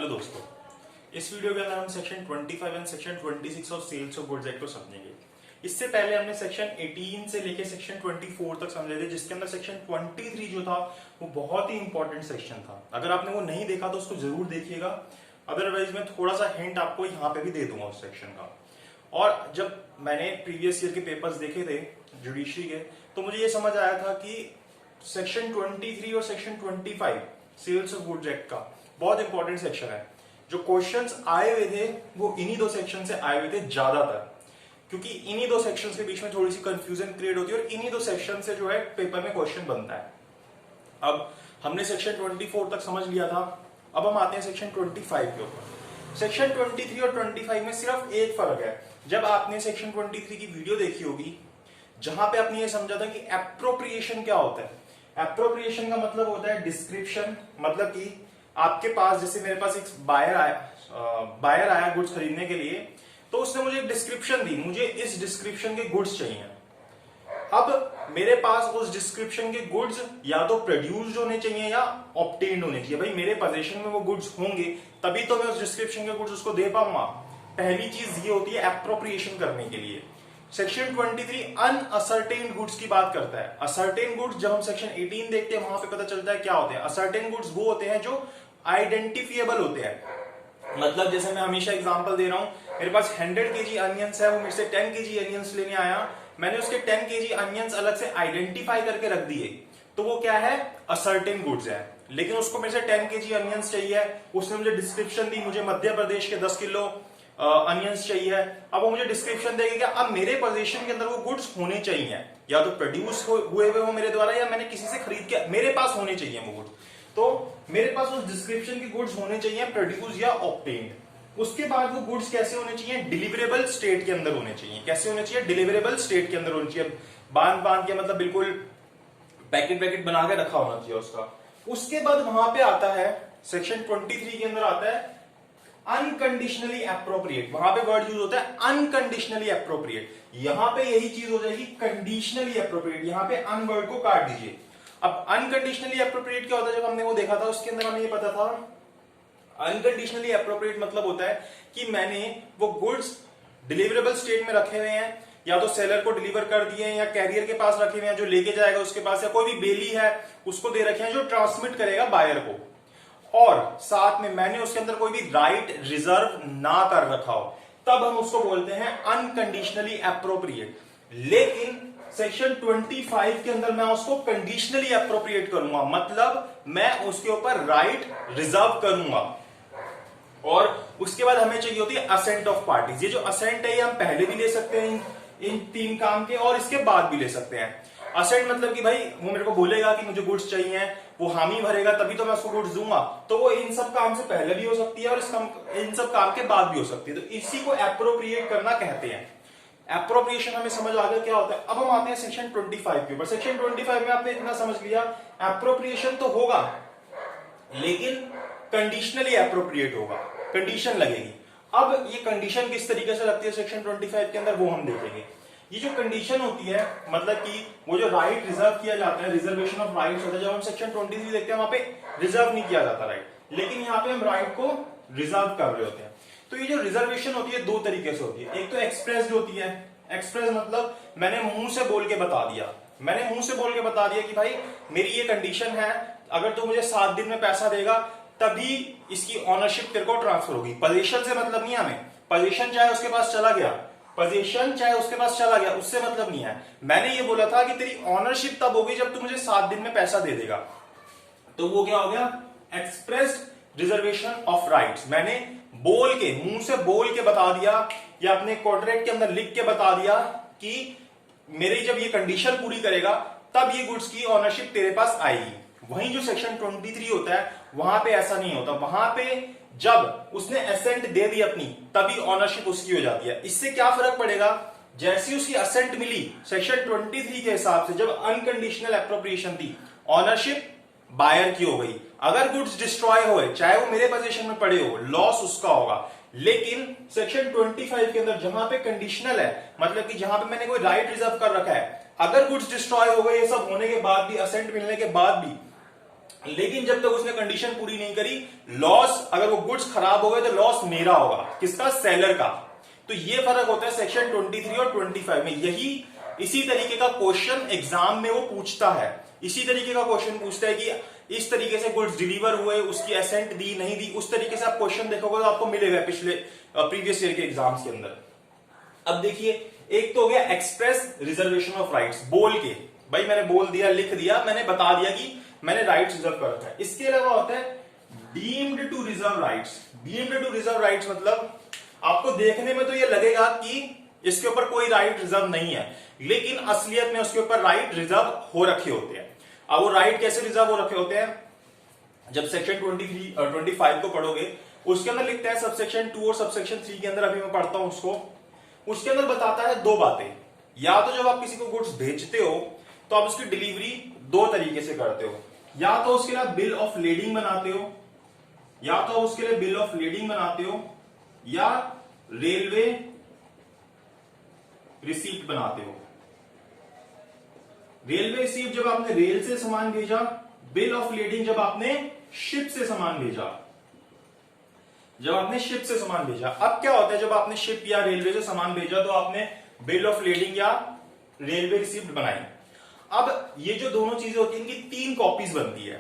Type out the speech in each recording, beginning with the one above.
Hello दोस्तों, इस video के अंदर हम section 25 and section 26 of sales of goods act को समझेंगे। इससे पहले हमने सेक्शन 18 से लेके सेक्शन 24 तक समझे थे, जिसके अंदर सेक्शन 23 जो था वो बहुत ही इंपॉर्टेंट सेक्शन था। अगर आपने वो नहीं देखा तो उसको जरूर देखिएगा, अदरवाइज मैं थोड़ा सा हिंट आपको यहाँ पे भी दे दूंगा उस सेक्शन का। और जब मैंने प्रीवियस ईयर के पेपर्स देखे थे जुडिशरी के, तो मुझे ये समझ आया था कि सेक्शन 23 और section 25 sales of goods act का बहुत इंपॉर्टेंट सेक्शन है। जो क्वेश्चंस आए हुए थे वो इन्हीं दो सेक्शन से आए हुए थे ज्यादातर, क्योंकि इन्हीं दो सेक्शंस के बीच में थोड़ी सी कंफ्यूजन क्रिएट होती है और इन्हीं दो सेक्शन से जो है पेपर में क्वेश्चन बनता है। अब हमने सेक्शन 24 तक समझ लिया था, अब हम आते हैं सेक्शन 25 के ऊपर। सेक्शन 23 और 25 में सिर्फ एक फर्क है। जब आपने सेक्शन 23 की वीडियो देखी होगी जहां पे आपने ये समझा था कि एप्रोप्रिएशन क्या होता है। एप्रोप्रिएशन का मतलब होता है डिस्क्रिप्शन, मतलब कि आपके पास, जैसे मेरे पास एक बायर आया गुड्स खरीदने के लिए, तो उसने मुझे एक डिस्क्रिप्शन दी, मुझे इस डिस्क्रिप्शन के गुड्स चाहिए। अब मेरे पास उस डिस्क्रिप्शन के गुड्स या तो प्रोड्यूस्ड होने चाहिए या ऑब्टेन्ड होने चाहिए। भाई मेरे पोजीशन में वो गुड्स होंगे तभी तो मैं उस डिस्क्रिप्शन के गुड्स उसको दे पाऊंगा। पहली चीज ये होती है एप्रोप्रिएशन करने के लिए। सेक्शन 23 अनअसर्टेन गुड्स की बात करता है। असर्टेन गुड्स जब हम सेक्शन 18 देखते हैं वहां पे पता चलता है क्या होते हैं। असर्टेन गुड्स वो होते हैं जो आइडेंटिफिएबल होते हैं। मतलब जैसे मैं हमेशा एग्जांपल दे रहा हूं, मेरे पास 100 केजी अनियंस है, वो मेरे से 10 केजी अनियंस लेने आया, मैंने उसके 10 केजी अनियंस अलग से आइडेंटिफाई करके रख दिए, तो वो क्या है, असर्टेन गुड्स है। लेकिन उसको मेरे से 10 केजी अनियंस चाहिए, उसने मुझे डिस्क्रिप्शन दी, मुझे मध्य प्रदेश के 10 किलो अनियंस चाहिए। अब वो मुझे डिस्क्रिप्शन देगा, अब मेरे पोजीशन के अंदर वो गुड्स होने चाहिए, या तो प्रोड्यूस हुए हो मेरे द्वारा या मैंने किसी से खरीद के मेरे पास होने चाहिए वो गुड्स। तो मेरे पास उस डिस्क्रिप्शन के गुड्स होने चाहिए, प्रोड्यूस या ऑब्टेन्ड। उसके बाद वो गुड्स कैसे होने चाहिए, डिलीवरेबल स्टेट के अंदर होने चाहिए। कैसे होने चाहिए, डिलीवरेबल स्टेट के अंदर होने चाहिए। बांध के मतलब बिल्कुल पैकेट बना के रखा होना चाहिए उसका। उसके बाद वहां पे आता है सेक्शन 23 के अंदर आता है अनकंडीशनली एप्रोप्रिएट। वहां पे वर्ड यूज होता है अनकंडीशनली एप्रोप्रिएट। यहां पे यही चीज हो जाएगी कंडीशनली एप्रोप्रिएट। यहां पे अन वर्ड को काट दीजिए। अब अनकंडीशनली एप्रोप्रिएट क्या होता है, जब हमने वो देखा था उसके अंदर हमें ये पता था अनकंडीशनली एप्रोप्रिएट मतलब होता है कि मैंने वो गुड्स डिलीवरेबल स्टेट में रखे हुए हैं, या तो सेलर को डिलीवर कर दिए हैं या कैरियर के पास रखे हुए हैं जो लेके जाएगा उसके पास, या कोई भी बेली है उसको दे रखे हैं जो ट्रांसमिट करेगा बायर को, और साथ में मैंने उसके अंदर कोई भी राइट रिजर्व ना कर रखा हो, तब हम उसको बोलते हैं अनकंडीशनली एप्रोप्रिएट। लेकिन सेक्शन 25 के अंदर मैं उसको कंडीशनली एप्रोप्रिएट करूंगा, मतलब मैं उसके ऊपर राइट रिजर्व करूंगा। और उसके बाद हमें चाहिए होती है असेंट ऑफ पार्टीज। ये जो असेंट है ये हम पहले भी ले सकते हैं इन तीन काम के, और इसके बाद भी ले सकते हैं। असेंट मतलब कि भाई वो मेरे को बोलेगा कि मुझे गुड्स चाहिए, वो हामी भरेगा तभी तो मैं उसको गुड्स दूंगा, तो वो इन सब काम से पहले भी हो सकती है और इन सब काम के बाद भी हो सकती है। तो इसी को एप्रोप्रिएट करना कहते हैं। एप्रोप्रिएशन हमें समझ आ गया क्या होता है। अब हम आते हैं सेक्शन 25 के ऊपर। सेक्शन 25 में आपने इतना समझ लिया, एप्रोप्रिएशन तो होगा लेकिन कंडीशनली एप्रोप्रिएट होगा, कंडीशन लगेगी। अब ये कंडीशन किस तरीके से लगती है सेक्शन 25 के अंदर वो हम देखेंगे। ये जो कंडीशन होती है मतलब कि वो जो राइट रिजर्व किया जाता है, रिजर्वेशन ऑफ राइट्स होता है। जब हम सेक्शन 23 देखते हैं वहां पे रिजर्व नहीं किया जाता राइट, लेकिन यहाँ पे हम राइट को रिजर्व कर रहे होते हैं। तो ये जो रिजर्वेशन होती है दो तरीके से होती है। एक तो एक्सप्रेस होती है। एक्सप्रेस मतलब मैंने मुंह से बोल के बता दिया, मैंने मुंह से बोल के बता दिया कि भाई मेरी ये कंडीशन है, अगर तू मुझे 7 दिन में पैसा देगा तभी इसकी ऑनरशिप तेरे को ट्रांसफर होगी। पोजीशन से मतलब नहीं है हमें, पोजीशन चाहे उसके पास चला गया, पोजीशन चाहे उसके पास चला गया उससे मतलब नहीं है। मैंने ये बोला था कि तेरी ऑनरशिप तब होगी जब तू मुझे 7 दिन में पैसा दे देगा, तो वो क्या हो गया, एक्सप्रेस्ड रिजर्वेशन ऑफ राइट्स। मैंने बोल के, मुंह से बोल के बता दिया या अपने कॉन्ट्रैक्ट के अंदर लिख के बता दिया कि मेरी जब ये कंडीशन पूरी करेगा तब ये गुड्स की ऑनरशिप तेरे पास आएगी। वहीं जो सेक्शन 23 होता है वहां पे ऐसा नहीं होता। वहां पे जब उसने एसेंट दे दी अपनी तभी ऑनरशिप उसकी हो जाती है। इससे क्या फर्क पड़ेगा, जैसी उसकी असेंट मिली सेक्शन 23 के हिसाब से, जब अनकंडीशनल एप्रोप्रिएशन थी, ऑनरशिप बायर की हो गई। अगर गुड्स डिस्ट्रॉय हुए चाहे वो मेरे पोजीशन में पड़े हो, लॉस उसका होगा। लेकिन सेक्शन 25 के अंदर जहां पे कंडीशनल है, मतलब कि जहां पे मैंने कोई राइट रिजर्व कर रखा है, अगर गुड्स डिस्ट्रॉय हो गए, ये सब होने के बाद भी, असेंट मिलने के बाद भी, लेकिन जब तक उसने कंडीशन पूरी नहीं करी, लॉस, अगर वो गुड्स खराब हो गए तो लॉस मेरा होगा, किसका, सेलर का। तो ये फर्क होता है सेक्शन 23 और 25 में। यही इसी तरीके का क्वेश्चन एग्जाम में वो पूछता है, इसी तरीके का क्वेश्चन पूछता है कि इस तरीके से गुड्स डिलीवर हुए, उसकी एसेंट दी नहीं दी, उस तरीके से आप क्वेश्चन देखोगे तो आपको मिलेगा पिछले प्रीवियस ईयर के एग्जाम्स के अंदर। अब देखिए, एक तो हो गया एक्सप्रेस रिजर्वेशन ऑफ राइट्स, बोल के, भाई मैंने बोल दिया, लिख दिया, मैंने बता दिया कि मैंने राइट्स रिजर्व कर रखा है। इसके अलावा होता है deemed to reserve rights. Deemed to reserve rights मतलब आपको देखने में तो ये लगेगा कि इसके ऊपर कोई राइट रिजर्व नहीं है, लेकिन असलियत में उसके ऊपर राइट रिजर्व हो रखे होते हैं। अब वो राइट कैसे रिजर्व हो रखे होते हैं, जब सेक्शन 23 और 25 को पढ़ोगे, उसके अंदर लिखता है सबसेक्शन 2 और सबसेक्शन 3 के अंदर, अभी मैं पढ़ता हूं उसको, उसके अंदर बताता है दो बातें। या तो जब आप किसी को गुड्स भेजते हो तो आप उसकी डिलीवरी दो तरीके से करते हो, या तो उसके लिए बिल ऑफ लेडिंग बनाते हो, या तो उसके लिए बिल ऑफ लेडिंग बनाते हो, या रेलवे रिसीप्ट बनाते हो। रेलवे रिसीप्ट जब आपने रेल से सामान भेजा, बिल ऑफ लेडिंग जब आपने शिप से सामान भेजा, जब आपने शिप से सामान भेजा। अब क्या होता है, जब आपने शिप या रेलवे से सामान भेजा तो आपने बिल ऑफ लेडिंग या रेलवे रिसीप्ट बनाई। अब ये जो दोनों चीजें होती हैं, इनकी 3 कॉपीज बनती है,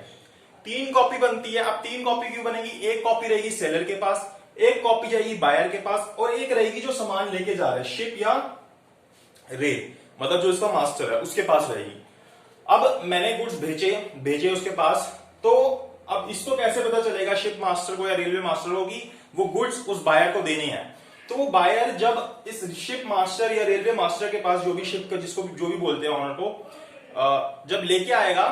3 कॉपी बनती है। अब 3 कॉपी क्यों बनेगी, एक कॉपी रहेगी सेलर के पास, एक कॉपी जाएगी बायर के पास, और एक रहेगी जो सामान लेके जा रहा है, शिप या रेल, मतलब जो इसका मास्टर है उसके पास रहेगी। अब मैंने गुड्स भेजे उसके पास, तो अब इसको कैसे पता चलेगा शिप मास्टर को या रेलवे मास्टर को कि वो गुड्स उस बायर को देने हैं। तो वो बायर जब इस शिप मास्टर या रेलवे मास्टर के पास, जो भी शिप का जिसको जो भी बोलते हैं ऑनर को, जब लेके आएगा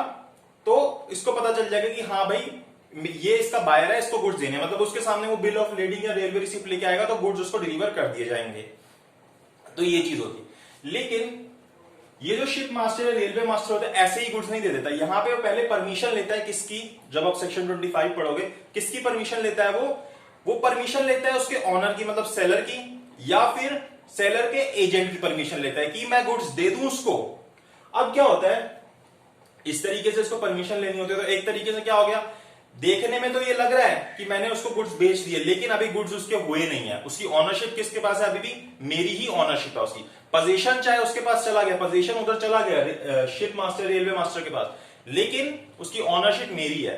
तो इसको पता चल जाएगा कि हाँ भाई ये इसका बायर है, इसको गुड्स देने, मतलब उसके सामने वो बिल ऑफ लेडिंग या रेलवे रिसिप्ट लेके आएगा तो गुड्स उसको डिलीवर कर दिए जाएंगे। तो ये चीज होती है। लेकिन ये जो शिप मास्टर या रेलवे मास्टर होता है ऐसे ही गुड्स नहीं दे देता, यहां पे वो पहले परमिशन लेता है, किसकी, जब आप सेक्शन 25 पढ़ोगे, किसकी परमिशन लेता है वो परमिशन लेता है उसके ऑनर की, मतलब सेलर की, या फिर सेलर के एजेंट की परमिशन लेता है कि मैं गुड्स दे दूं उसको। अब क्या होता है, इस तरीके से इसको परमिशन लेनी होती है। तो एक तरीके से क्या हो गया, देखने में तो ये लग रहा है कि मैंने उसको गुड्स बेच दिए, लेकिन अभी गुड्स उसके हुए नहीं है, उसकी ऑनरशिप किसके पास है, अभी भी मेरी ही ऑनरशिप है उसकी। पोजीशन चाहे उसके पास चला गया, पोजीशन उधर चला गया शिप मास्टर रेलवे मास्टर के पास, लेकिन उसकी ऑनरशिप मेरी है।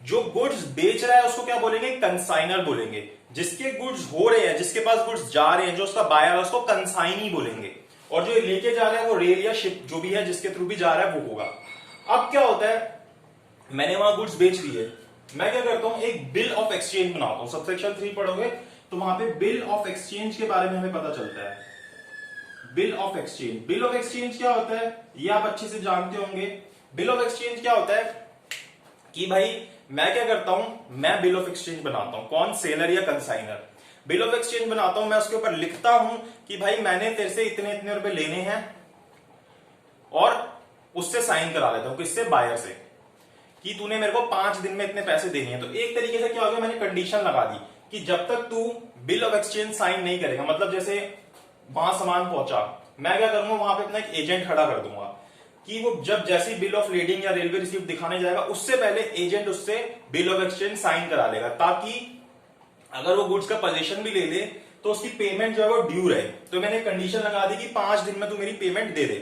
जो गुड्स बेच रहा है उसको क्या बोलेंगे, कंसाइनर बोलेंगे। जिसके गुड्स हो रहे हैं, जिसके पास गुड्स जा रहे हैं, जो उसका बायर है, उसको कंसाइनी बोलेंगे। और जो लेके जा रहा है वो रेल या शिप जो भी है जिसके थ्रू भी जा रहा है वो होगा। अब क्या होता है, मैंने वहां गुड्स बेच दिए, मैं क्या करता हूं, एक बिल ऑफ एक्सचेंज बनाता हूं। सबसेक्शन 3 पढ़ोगे तो वहां पे बिल ऑफ एक्सचेंज के बारे में हमें पता चलता है। Bill of exchange, bill of exchange क्या होता है ये आप अच्छे से जानते होंगे। बिल ऑफ एक्सचेंज क्या होता है कि भाई मैं क्या करता हूं, मैं बिल ऑफ एक्सचेंज बनाता हूं, कौन, सेलर या कंसाइनर। बिल ऑफ एक्सचेंज बनाता हूं, मैं उसके ऊपर लिखता हूं कि भाई मैंने तेरे से इतने इतने रुपए लेने हैं, और उससे साइन करा लेता हूं, किससे, बायर से, कि तूने मेरे को 5 दिन में इतने पैसे देने हैं। तो एक तरीके से क्या हो गया, मैंने कंडीशन लगा दी कि जब तक तू बिल ऑफ एक्सचेंज साइन नहीं करेगा, मतलब जैसे वहां सामान पहुंचा, मैं क्या करूंगा, वहां पे अपना एक एजेंट खड़ा कर दूंगा कि वो जब जैसी बिल ऑफ लेडिंग या रेलवे रिसीप्ट दिखाने जाएगा उससे पहले एजेंट उससे बिल ऑफ एक्सचेंज साइन करा लेगा, ताकि अगर वो गुड्स का पोजीशन भी ले ले तो उसकी पेमेंट जो है वो ड्यू रहे। तो मैंने कंडीशन लगा दी कि 5 दिन में तू मेरी पेमेंट दे दे।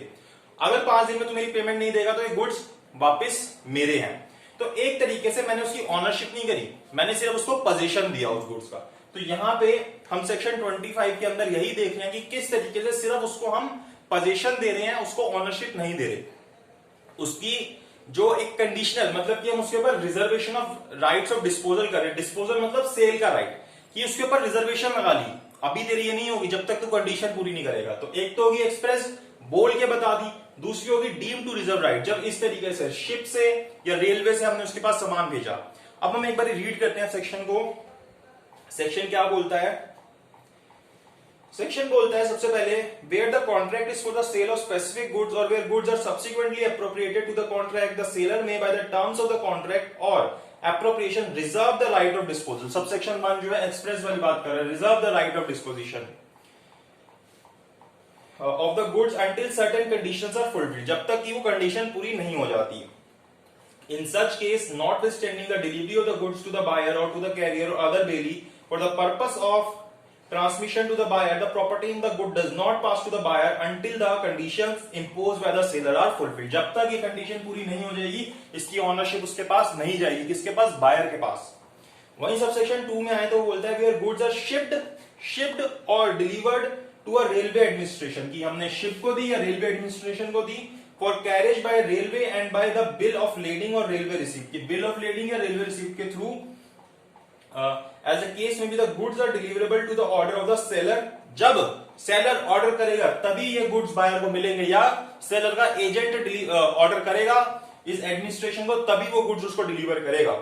अगर 5 दिन में तू मेरी पेमेंट नहीं देगा तो ये गुड्स वापस मेरे हैं। तो एक तरीके से मैंने उसकी ऑनरशिप नहीं करी, मैंने सिर्फ उसको पोजीशन दिया उस गुड्स का। तो यहां पे हम सेक्शन 25 के अंदर यही देख रहे हैं कि किस तरीके से सिर्फ उसको हम पोजीशन दे रहे हैं, उसको ऑनरशिप नहीं दे रहे। उसकी जो एक कंडीशनल, मतलब कि हम उसके ऊपर reservation of rights of disposal कर रहे हैं। डिस्पोजल मतलब सेल का राइट, कि उसके ऊपर रिजर्वेशन लगा ली, अभी तेरी ये नहीं होगी जब तक तू कंडीशन पूरी नहीं करेगा। तो एक तो होगी एक्सप्रेस, बोल के बता दी, दूसरी होगी डीम टू रिजर्व राइट, जब इस तरीके से शिप से या रेलवे से हमने उसके पास सामान भेजा। अब हम एक बार रीड करते हैं सेक्शन को। सेक्शन क्या बोलता है, सेक्शन बोलता है सबसे पहले, where the contract is for the sale of specific goods or where goods are subsequently appropriated to the contract, the seller may by the terms of the contract or appropriation reserve the right of disposal. Subsection 1 जो है express वाली बात कर रहा है, reserve the right of disposition of the goods until certain conditions are fulfilled, जब तक कि वो कंडीशन पूरी नहीं हो जाती। In such case, notwithstanding the delivery of the goods to the buyer or to the carrier or other bailee for the purpose of transmission to the buyer, the property in the good does not pass to the buyer until the conditions imposed by the seller are fulfilled. जब तक ये condition पूरी नहीं हो जाएगी, इसकी ownership उसके पास नहीं जाएगी, किसके पास? बायर के पास। वहीं सबसेक्शन 2 में आए तो वो बोलता है where goods are shipped or delivered to a railway administration, की हमने शिप को दी या रेलवे एडमिनिस्ट्रेशन को दी, for carriage by railway and by the bill of lading or railway receipt, की बिल ऑफ लेडिंग या रेलवे रिसीप्ट के थ्रू, एज अ केस में भी the goods are deliverable to the order of the seller, जब seller order करेगा तभी ये goods buyer को मिलेंगे, या सेलर का एजेंट ऑर्डर करेगा इस एडमिनिस्ट्रेशन को तभी वो गुड्स उसको डिलीवर करेगा।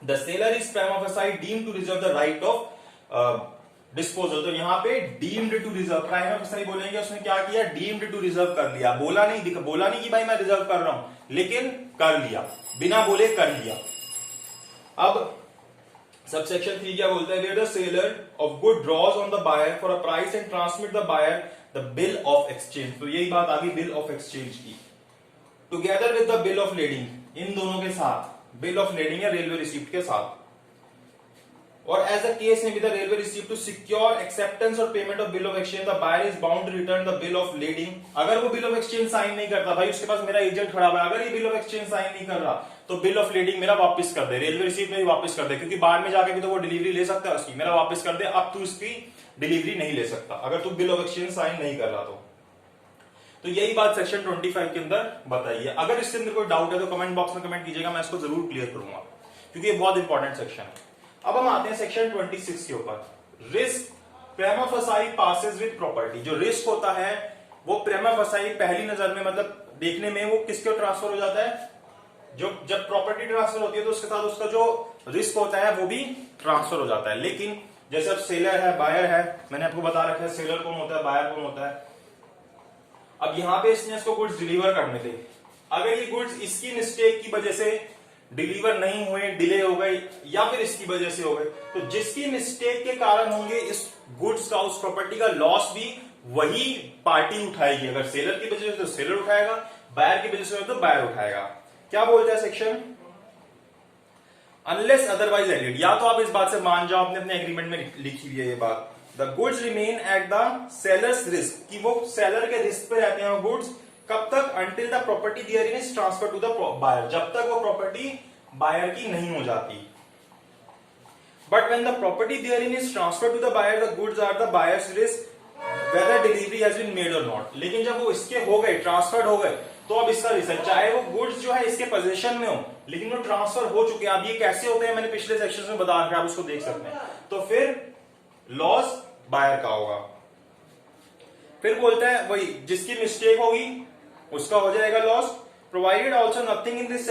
The seller is prima facie deemed to reserve the right of disposal, तो यहाँ पे deemed to reserve, prima facie बोलेंगे, उसने क्या किया? डीम्ड टू रिजर्व कर लिया, बोला नहीं कि भाई मैं रिजर्व कर रहा हूं, लेकिन कर लिया, बिना बोले कर लिया। अब सबसेक्शन 3 क्या बोलता है? Where the seller of good draws on the buyer for a price and transmit the buyer the bill of exchange, तो यही बात आ गई बिल ऑफ एक्सचेंज की, together with the bill of lading, इन दोनों के साथ, बिल ऑफ लेडिंग या रेलवे रिसीप्ट के साथ, और एज अ केस में भी the railway receipt to secure acceptance or payment of bill of exchange, the buyer is bound to return the bill of lading. अगर वो बिल ऑफ एक्सचेंज साइन नहीं करता, भाई उसके पास मेरा एजेंट खड़ा हुआ है, अगर ये बिल ऑफ एक्सचेंज साइन नहीं कर रहा तो बिल ऑफ लेडिंग मेरा वापस कर दे, रेलवे रिसीप्ट में भी वापस कर दे, क्योंकि बाद में जाके भी तो वो डिलीवरी ले सकता है उसकी, मेरा वापस कर दे, अब तू इसकी डिलीवरी नहीं ले सकता अगर तू बिल ऑफ एक्सचेंज साइन नहीं कर रहा तो यही बात सेक्शन 25 के अंदर बताइए। अगर इसके अंदर कोई डाउट है तो कमेंट बॉक्स में कमेंट कीजिएगा, मैं इसको जरूर क्लियर करूंगा, क्योंकि ये बहुत इंपॉर्टेंट सेक्शन है। अब हम आते हैं सेक्शन 26 के ऊपर, रिस्क प्रेमा फसाई पासेस विद प्रॉपर्टी। जो रिस्क होता है वो प्रेमा फसाई पहली नजर में, मतलब देखने में, वो किसके ट्रांसफर हो जाता है? जो जब प्रॉपर्टी ट्रांसफर होती है तो उसके साथ उसका जो रिस्क होता है वो भी ट्रांसफर हो जाता है। लेकिन जैसे अब सेलर है, बायर है, मैंने आपको बता रखा है सेलर कौन होता है, बायर कौन होता है। अब यहां पे इसने इसको गुड्स डिलीवर करने थे, अगर ये गुड्स इसकी मिस्टेक की वजह से डिलीवर नहीं हुए, डिले हो गए, या फिर इसकी वजह से हो गए, तो जिसकी मिस्टेक के कारण होंगे इस गुड्स का, उस प्रॉपर्टी का लॉस भी वही पार्टी उठाएगी। अगर सेलर की वजह से तो सेलर उठाएगा, बायर की वजह से तो बायर उठाएगा। क्या बोलता है सेक्शन? अनलेस अदरवाइज एग्रीड, या तो आप इस बात से मान जाओ, आपने अपने एग्रीमेंट में लिखी हुई है ये बात, the goods remain at the sellers risk, कि वो सेलर के रिस्क पे रहते हैं वो गुड्स, कब तक? Until the property there is transfer to the buyer, जब तक वो प्रॉपर्टी बायर की नहीं हो जाती। But when the property there is transfer to the buyer, the goods are the buyer's risk whether delivery has been made और not. लेकिन जब वो इसके हो गए, ट्रांसफर्ड हो गए, तो अब इसका रिस्क है, चाहे वो गुड्स जो है इसके पोजीशन में हो लेकिन वो ट्रांसफर हो चुके हैं। अब ये कैसे होते हैं मैंने पिछले सेक्शन में बता रखा है, आप उसको देख सकते हैं। तो फिर लॉस बायर का होगा। फिर बोलता है वही, जिसकी मिस्टेक होगी उसका हो जाएगा loss, provided also nothing in this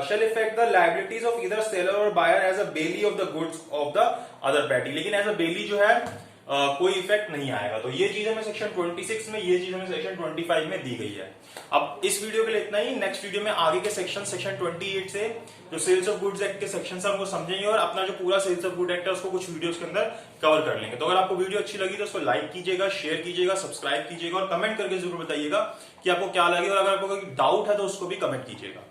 shall affect the liabilities of either seller or buyer as a bailee of the goods of the other party. लेकिन एज अ बेली जो है कोई इफेक्ट नहीं आएगा। तो ये चीज हमें सेक्शन 26 में, ये चीज हमें सेक्शन 25 में दी गई है। अब इस वीडियो के लिए इतना ही। नेक्स्ट वीडियो में आगे के सेक्शन 28 से जो सेल्स ऑफ गुड्स एक्ट के सेक्शन है उनको समझेंगे और अपना जो पूरा सेल्स ऑफ गुड एक्ट है उसको कुछ वीडियोस के अंदर कवर कर लेंगे। तो अगर आपको वीडियो अच्छी लगी तो उसको लाइक कीजिएगा, शेयर कीजिएगा, सब्सक्राइब कीजिएगा और कमेंट करके जरूर बताइएगा कि आपको क्या लगे, और अगर आपको कोई डाउट है तो उसको भी कमेंट कीजिएगा।